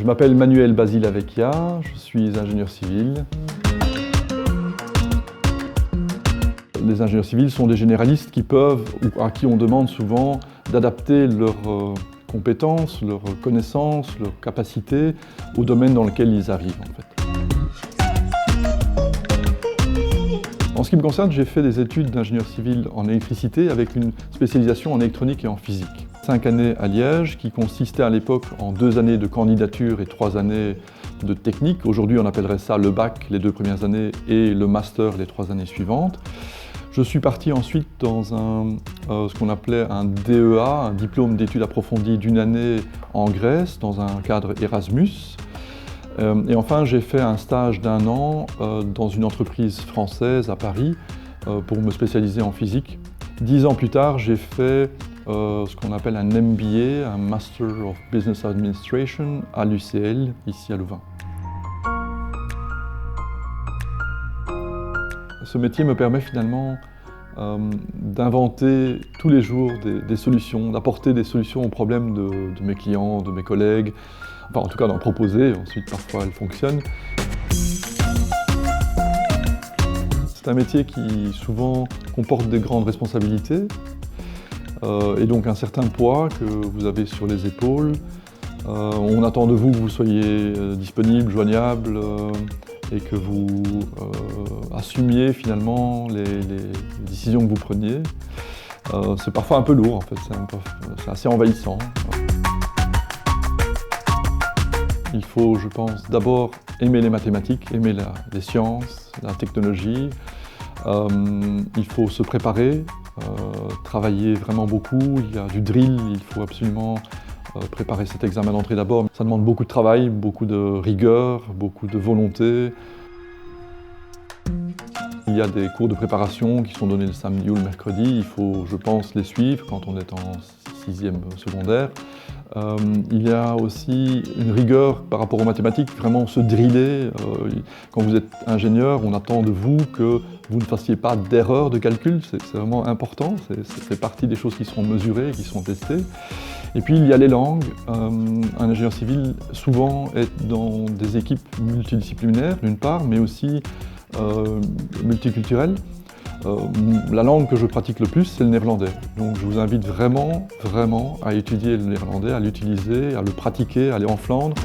m'appelle Manuel Basile Vecchia, je suis ingénieur civil. Les ingénieurs civils sont des généralistes qui peuvent, ou à qui on demande souvent d'adapter leurs compétences, leurs connaissances, leurs capacités au domaine dans lequel ils arrivent en fait. En ce qui me concerne, j'ai fait des études d'ingénieur civil en électricité avec une spécialisation en électronique et en physique. 5 années à Liège, qui consistaient à l'époque en 2 années de candidature et 3 années de technique. Aujourd'hui, on appellerait ça le bac les 2 premières années et le master les 3 années suivantes. Je suis parti ensuite dans ce qu'on appelait un DEA, un diplôme d'études approfondies d'1 année en Grèce, dans un cadre Erasmus. Et enfin, j'ai fait un stage d'1 an dans une entreprise française à Paris pour me spécialiser en physique. 10 ans plus tard, j'ai fait ce qu'on appelle un MBA, un Master of Business Administration à l'UCL, ici à Louvain. Ce métier me permet finalement d'inventer tous les jours des solutions, d'apporter des solutions aux problèmes de mes clients, de mes collègues, enfin en tout cas d'en proposer, ensuite parfois elles fonctionnent. C'est un métier qui souvent comporte des grandes responsabilités et donc un certain poids que vous avez sur les épaules. On attend de vous que vous soyez disponible, joignable et que vous assumiez finalement les décisions que vous preniez. C'est parfois un peu lourd en fait, c'est assez envahissant. Il faut, je pense, d'abord aimer les mathématiques, aimer les sciences, la technologie. Il faut se préparer, travailler vraiment beaucoup. Il y a du drill, il faut absolument préparer cet examen d'entrée d'abord. Ça demande beaucoup de travail, beaucoup de rigueur, beaucoup de volonté. Il y a des cours de préparation qui sont donnés le samedi ou le mercredi. Il faut, je pense, les suivre quand on est en 6e secondaire. Il y a aussi une rigueur par rapport aux mathématiques, vraiment se driller. Quand vous êtes ingénieur, on attend de vous que vous ne fassiez pas d'erreurs de calcul, c'est vraiment important, c'est partie des choses qui sont mesurées, qui sont testées. Et puis il y a les langues. Un ingénieur civil souvent est dans des équipes multidisciplinaires d'une part, mais aussi multiculturelles. La langue que je pratique le plus, c'est le néerlandais. Donc je vous invite vraiment à étudier le néerlandais, à l'utiliser, à le pratiquer, à aller en Flandre.